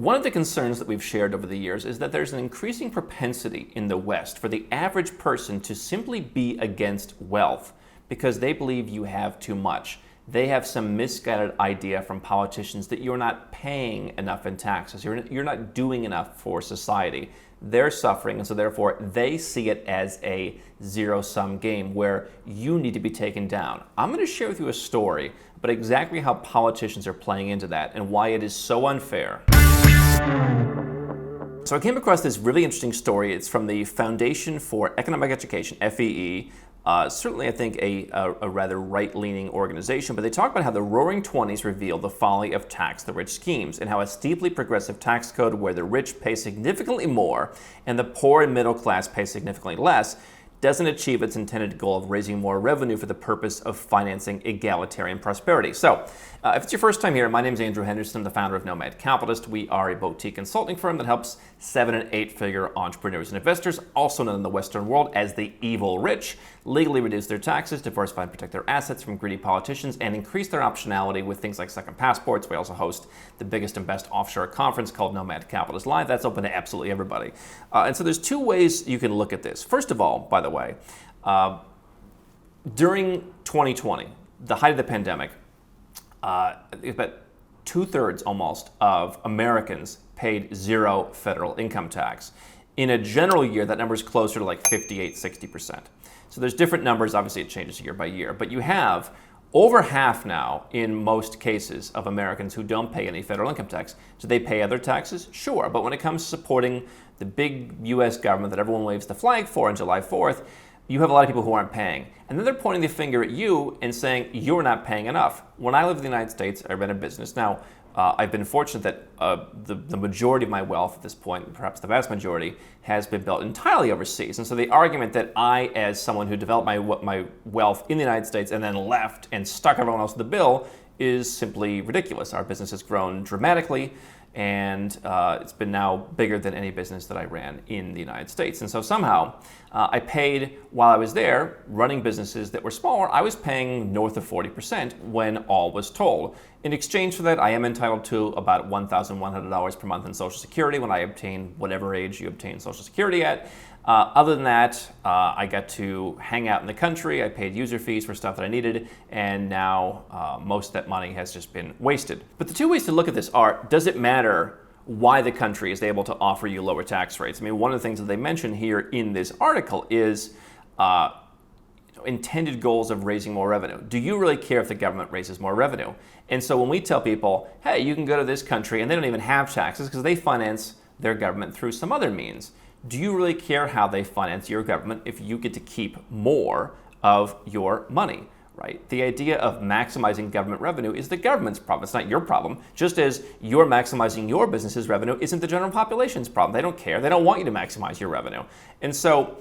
One of the concerns that we've shared over the years is that there's an increasing propensity in the West for the average person to simply be against wealth because they believe you have too much. They have some misguided idea from politicians that you're not paying enough in taxes, you're not doing enough for society. They're suffering, and so therefore they see it as a zero-sum game where you need to be taken down. I'm going to share with you a story about exactly how politicians are playing into that and why it is so unfair. So I came across this really interesting story. It's from the Foundation for Economic Education, FEE. Certainly, I think a rather right-leaning organization, but they talk about how the Roaring Twenties revealed the folly of tax the rich schemes and how a steeply progressive tax code where the rich pay significantly more and the poor and middle class pay significantly less doesn't achieve its intended goal of raising more revenue for the purpose of financing egalitarian prosperity. So, if it's your first time here, my name is Andrew Henderson, the founder of Nomad Capitalist. We are a boutique consulting firm that helps 7- and 8-figure entrepreneurs and investors, also known in the Western world as the evil rich, legally reduce their taxes, diversify and protect their assets from greedy politicians, and increase their optionality with things like second passports. We also host the biggest and best offshore conference called Nomad Capitalist Live. That's open to absolutely everybody. And so there's two ways you can look at this. First of all, by the way, during 2020, the height of the pandemic, about 2/3 almost of Americans paid zero federal income tax. In a general year, that number is closer to like 58-60%. So there's different numbers. Obviously, it changes year by year. But you have over half now, in most cases, of Americans who don't pay any federal income tax. Do they pay other taxes? Sure. But when it comes to supporting the big U.S. government that everyone waves the flag for on July 4th, you have a lot of people who aren't paying. And then they're pointing the finger at you and saying, you're not paying enough. When I live in the United States, I run a business. Now, I've been fortunate that the majority of my wealth at this point, perhaps the vast majority, has been built entirely overseas. And so the argument that I, as someone who developed my wealth in the United States and then left and stuck everyone else with the bill is simply ridiculous. Our business has grown dramatically, and it's been now bigger than any business that I ran in the United States. And so somehow I paid, while I was there running businesses that were smaller, I was paying north of 40% when all was told. In exchange for that, I am entitled to about $1,100 per month in Social Security when I obtain whatever age you obtain Social Security at. Other than that, I got to hang out in the country. I paid user fees for stuff that I needed, and now most of that money has just been wasted. But the two ways to look at this are, does it matter why the country is able to offer you lower tax rates? I mean, one of the things that they mention here in this article is intended goals of raising more revenue. Do you really care if the government raises more revenue? And so when we tell people, hey, you can go to this country, and they don't even have taxes because they finance their government through some other means. Do you really care how they finance your government if you get to keep more of your money, right? The idea of maximizing government revenue is the government's problem. It's not your problem. Just as you're maximizing your business's revenue isn't the general population's problem. They don't care. They don't want you to maximize your revenue. And so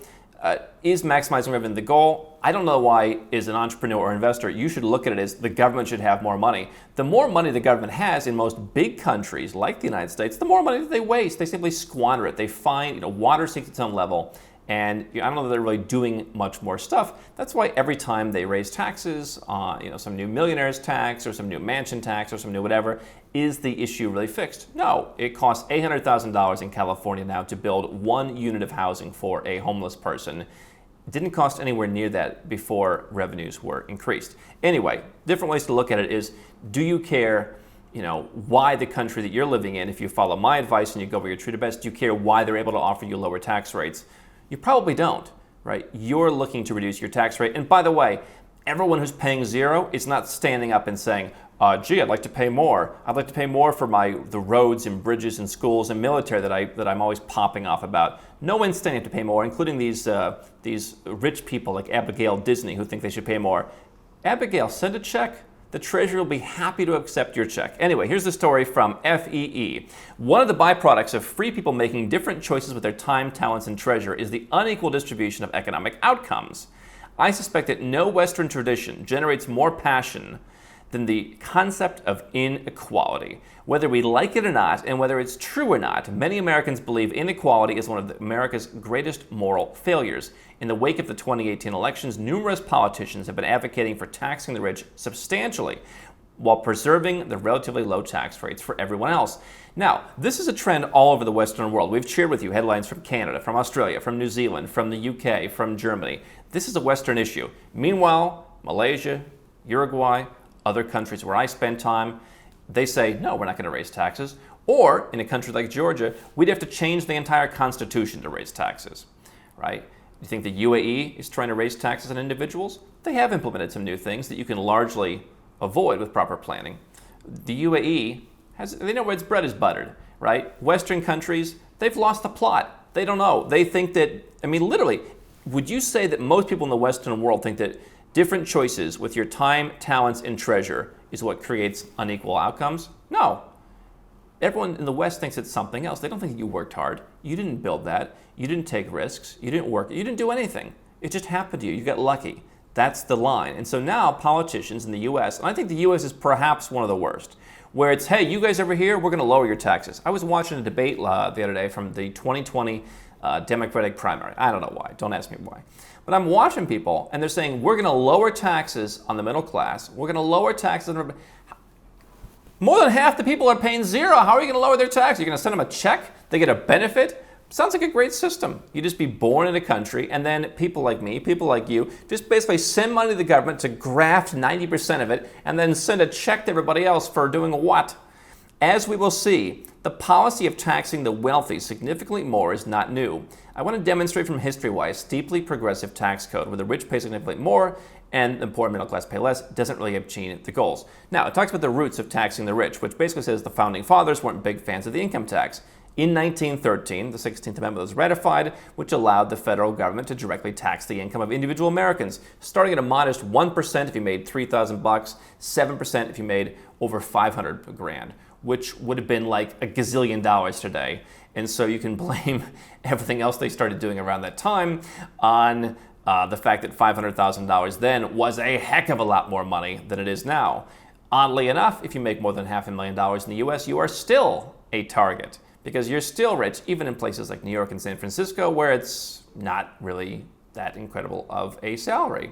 is maximizing revenue the goal? I don't know why, as an entrepreneur or investor, you should look at it as the government should have more money. The more money the government has in most big countries like the United States, the more money that they waste. They simply squander it. They find, water sinks its own level. And I don't know that they're really doing much more stuff. That's why every time they raise taxes, some new millionaire's tax or some new mansion tax or some new whatever, is the issue really fixed? No, it costs $800,000 in California now to build one unit of housing for a homeless person. It didn't cost anywhere near that before revenues were increased. Anyway, different ways to look at it is, do you care why the country that you're living in, if you follow my advice and you go where you're treated best, do you care why they're able to offer you lower tax rates? You probably don't, right? You're looking to reduce your tax rate. And by the way, everyone who's paying zero is not standing up and saying, gee, I'd like to pay more. I'd like to pay more for the roads and bridges and schools and military that I'm always popping off about. No one's standing up to pay more, including these rich people like Abigail Disney who think they should pay more. Abigail, send a check. The Treasury will be happy to accept your check. Anyway, here's the story from FEE. One of the byproducts of free people making different choices with their time, talents, and treasure is the unequal distribution of economic outcomes. I suspect that no Western tradition generates more passion than the concept of inequality. Whether we like it or not, and whether it's true or not, many Americans believe inequality is one of America's greatest moral failures. In the wake of the 2018 elections, numerous politicians have been advocating for taxing the rich substantially. while preserving the relatively low tax rates for everyone else. Now, this is a trend all over the Western world. We've shared with you headlines from Canada, from Australia, from New Zealand, from the UK, from Germany. This is a Western issue. Meanwhile, Malaysia, Uruguay, other countries where I spend time, they say, no, we're not going to raise taxes. Or in a country like Georgia, we'd have to change the entire constitution to raise taxes, right? You think the UAE is trying to raise taxes on individuals? They have implemented some new things that you can largely avoid with proper planning. The UAE they know where its bread is buttered, right? Western countries, they've lost the plot. They don't know. They think that, literally, would you say that most people in the Western world think that different choices with your time, talents, and treasure is what creates unequal outcomes? No. Everyone in the West thinks it's something else. They don't think you worked hard. You didn't build that. You didn't take risks. You didn't work. You didn't do anything. It just happened to you. You got lucky. That's the line. And so now politicians in the U.S., and I think the U.S. is perhaps one of the worst, where it's, hey, you guys over here, we're going to lower your taxes. I was watching a debate the other day from the 2020 Democratic primary. I don't know why. Don't ask me why. But I'm watching people, and they're saying, we're going to lower taxes on the middle class. We're going to lower taxes on more than half the people are paying zero. How are you going to lower their taxes? You're going to send them a check? They get a benefit? Sounds like a great system. You just be born in a country, and then people like me, people like you, just basically send money to the government to graft 90% of it, and then send a check to everybody else for doing what? As we will see, the policy of taxing the wealthy significantly more is not new. I want to demonstrate from history why a steeply progressive tax code where the rich pay significantly more and the poor and middle class pay less doesn't really achieve the goals. Now, it talks about the roots of taxing the rich, which basically says the founding fathers weren't big fans of the income tax. In 1913, the 16th Amendment was ratified, which allowed the federal government to directly tax the income of individual Americans, starting at a modest 1% if you made $3,000, 7% if you made over 500 grand, which would have been like a gazillion dollars today. And so you can blame everything else they started doing around that time on the fact that $500,000 then was a heck of a lot more money than it is now. Oddly enough, if you make more than $500,000 in the US, you are still a target, because you're still rich, even in places like New York and San Francisco, where it's not really that incredible of a salary.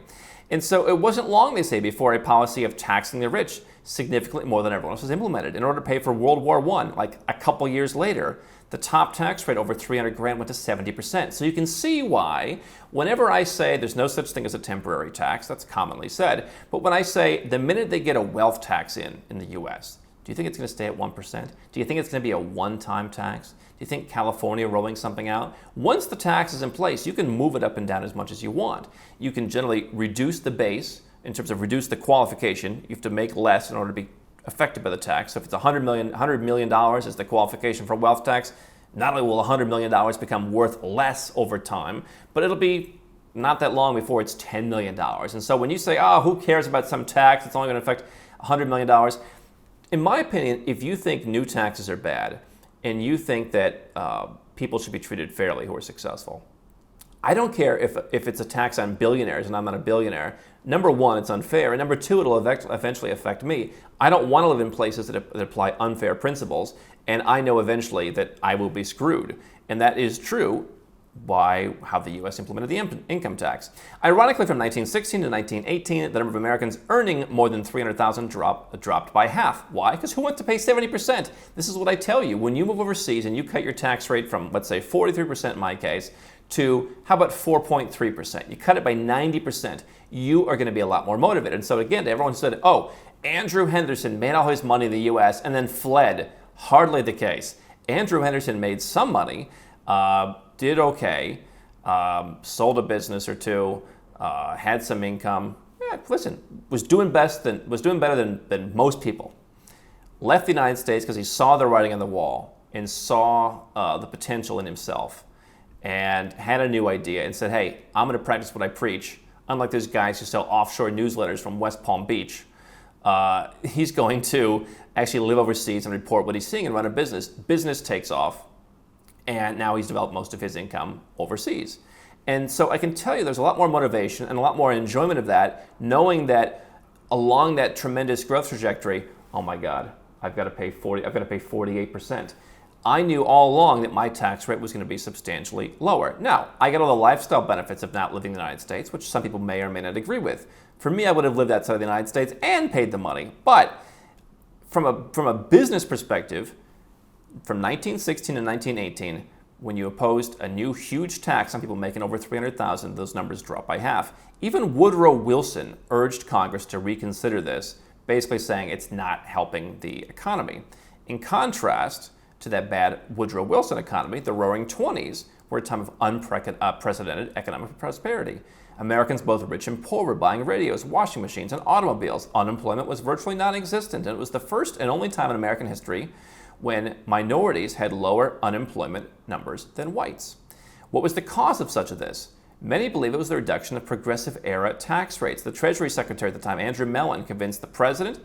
And so it wasn't long, they say, before a policy of taxing the rich significantly more than everyone else was implemented. In order to pay for World War I, like a couple years later, the top tax rate over 300 grand went to 70%. So you can see why, whenever I say there's no such thing as a temporary tax, that's commonly said, but when I say the minute they get a wealth tax in the US, do you think it's going to stay at 1%? Do you think it's going to be a one-time tax? Do you think California rolling something out? Once the tax is in place, you can move it up and down as much as you want. You can generally reduce the base in terms of reduce the qualification. You have to make less in order to be affected by the tax. So if it's $100 million is the qualification for wealth tax, not only will $100 million become worth less over time, but it'll be not that long before it's $10 million. And so when you say, oh, who cares about some tax? It's only going to affect $100 million. In my opinion, if you think new taxes are bad and you think that people should be treated fairly who are successful, I don't care if it's a tax on billionaires and I'm not a billionaire. Number one, it's unfair. And number two, it'll eventually affect me. I don't want to live in places that apply unfair principles. And I know eventually that I will be screwed. And that is true by how the U.S. implemented the income tax. Ironically, from 1916 to 1918, the number of Americans earning more than $300,000 dropped by half. Why? Because who wants to pay 70%? This is what I tell you. When you move overseas and you cut your tax rate from, let's say, 43% in my case, to, how about 4.3%? You cut it by 90%. You are going to be a lot more motivated. And so again, everyone said, oh, Andrew Henderson made all his money in the U.S. and then fled. Hardly the case. Andrew Henderson made some money, did okay, sold a business or two, had some income. Yeah, listen, was doing better than most people. Left the United States because he saw the writing on the wall and saw the potential in himself, and had a new idea and said, hey, I'm going to practice what I preach. Unlike those guys who sell offshore newsletters from West Palm Beach, he's going to actually live overseas and report what he's seeing and run a business. Business takes off. And now he's developed most of his income overseas. And so I can tell you there's a lot more motivation and a lot more enjoyment of that, knowing that along that tremendous growth trajectory, oh my God, I've got to pay 48%. I knew all along that my tax rate was going to be substantially lower. Now, I get all the lifestyle benefits of not living in the United States, which some people may or may not agree with. For me, I would have lived outside of the United States and paid the money. But from a business perspective, from 1916 to 1918, when you opposed a new huge tax on people making over $300,000, those numbers dropped by half. Even Woodrow Wilson urged Congress to reconsider this, basically saying it's not helping the economy. In contrast to that bad Woodrow Wilson economy, the Roaring '20s were a time of unprecedented economic prosperity. Americans, both rich and poor, were buying radios, washing machines, and automobiles. Unemployment was virtually non-existent, and it was the first and only time in American history when minorities had lower unemployment numbers than whites. What was the cause of such of this? Many believe it was the reduction of progressive era tax rates. The Treasury Secretary at the time, Andrew Mellon, convinced the President,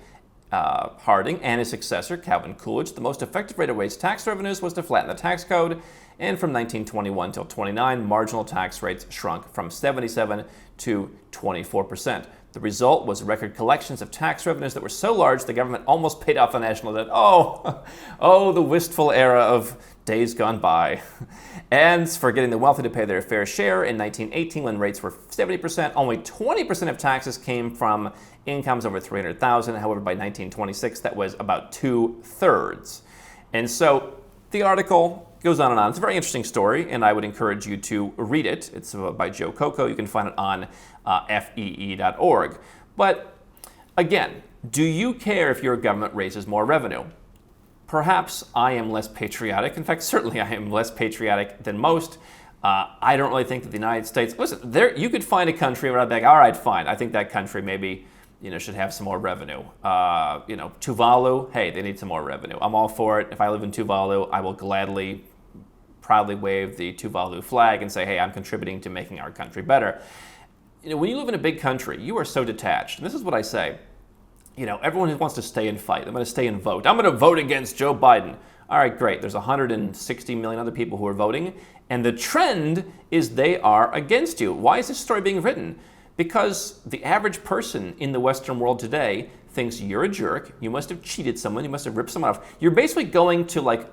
Harding, and his successor, Calvin Coolidge, the most effective way to raise tax revenues was to flatten the tax code, and from 1921 until 29, marginal tax rates shrunk from 77 to 24%. The result was record collections of tax revenues that were so large the government almost paid off the national debt. Oh, the wistful era of days gone by. And for getting the wealthy to pay their fair share, in 1918, when rates were 70%, only 20% of taxes came from incomes over $300,000. However, by 1926, that was about 2/3. And so the article goes on and on. It's a very interesting story, and I would encourage you to read it. It's by Joe Coco. You can find it on fee.org. But again, do you care if your government raises more revenue? Perhaps I am less patriotic. In fact, certainly I am less patriotic than most. I don't really think that the United States, listen, you could find a country where I'd be like, all right, fine. I think that country maybe should have some more revenue. Tuvalu, hey, they need some more revenue. I'm all for it. If I live in Tuvalu, I will gladly, proudly wave the Tuvalu flag and say, hey, I'm contributing to making our country better. When you live in a big country, you are so detached. And this is what I say. Everyone who wants to stay and fight, I'm going to stay and vote. I'm going to vote against Joe Biden. All right, great. There's 160 million other people who are voting, and the trend is they are against you. Why is this story being written? Because the average person in the Western world today thinks you're a jerk, you must have cheated someone, you must have ripped someone off. You're basically going to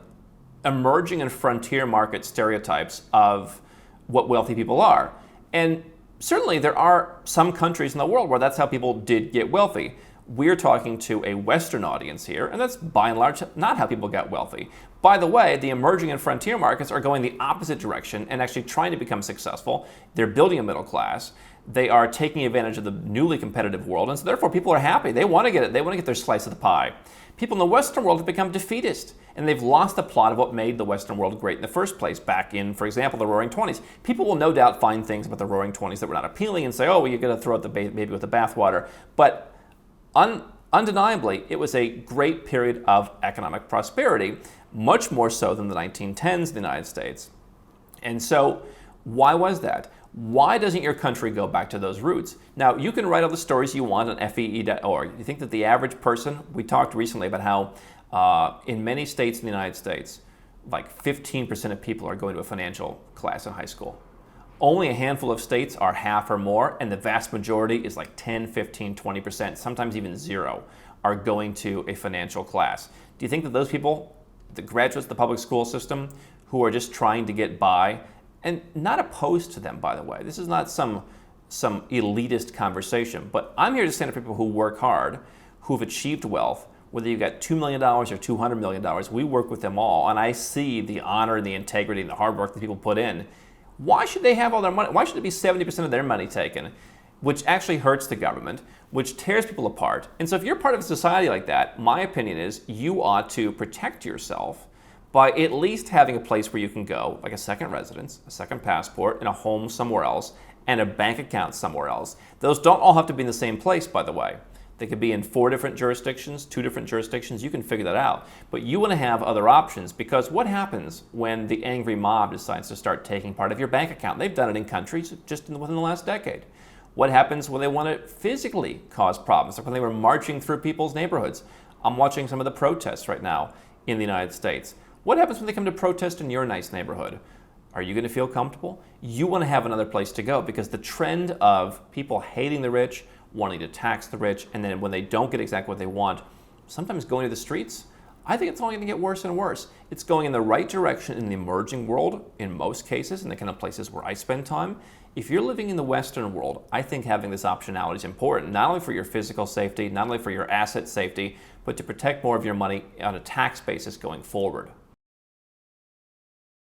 emerging and frontier market stereotypes of what wealthy people are. And certainly there are some countries in the world where that's how people did get wealthy. We're talking to a Western audience here, and that's by and large not how people got wealthy. By the way, the emerging and frontier markets are going the opposite direction and actually trying to become successful. They're building a middle class. They are taking advantage of the newly competitive world, and so therefore people are happy. They want to get it. They want to get their slice of the pie. People in the Western world have become defeatist, and they've lost the plot of what made the Western world great in the first place, back in, for example, the Roaring '20s. People will no doubt find things about the Roaring '20s that were not appealing and say, oh, well, you're going to throw out the baby with the bathwater. But undeniably, it was a great period of economic prosperity, much more so than the 1910s in the United States. And so, why was that? Why doesn't your country go back to those roots? Now, you can write all the stories you want on fee.org. You think that the average person, we talked recently about how in many states in the United States, 15% of people are going to a financial class in high school. Only a handful of states are half or more, and the vast majority is 10, 15, 20%, sometimes even zero, are going to a financial class. Do you think that those people, the graduates of the public school system, who are just trying to get by, and not opposed to them, by the way, this is not some elitist conversation, but I'm here to stand up for people who work hard, who've achieved wealth, whether you've got $2 million or $200 million, we work with them all, and I see the honor and the integrity and the hard work that people put in. Why should they have all their money? Why should it be 70% of their money taken, which actually hurts the government, which tears people apart? And so if you're part of a society like that, my opinion is you ought to protect yourself by at least having a place where you can go, like a second residence, a second passport, and a home somewhere else, and a bank account somewhere else. Those don't all have to be in the same place, by the way. They could be in 4 different jurisdictions, 2 different jurisdictions. You can figure that out. But you want to have other options, because what happens when the angry mob decides to start taking part of your bank account? They've done it in countries just within the last decade. What happens when they want to physically cause problems, like when they were marching through people's neighborhoods? I'm watching some of the protests right now in the United States. What happens when they come to protest in your nice neighborhood? Are you going to feel comfortable? You want to have another place to go, because the trend of people hating the rich, wanting to tax the rich, and then when they don't get exactly what they want, sometimes going to the streets, I think it's only going to get worse and worse. It's going in the right direction in the emerging world, in most cases, in the kind of places where I spend time. If you're living in the Western world, I think having this optionality is important, not only for your physical safety, not only for your asset safety, but to protect more of your money on a tax basis going forward.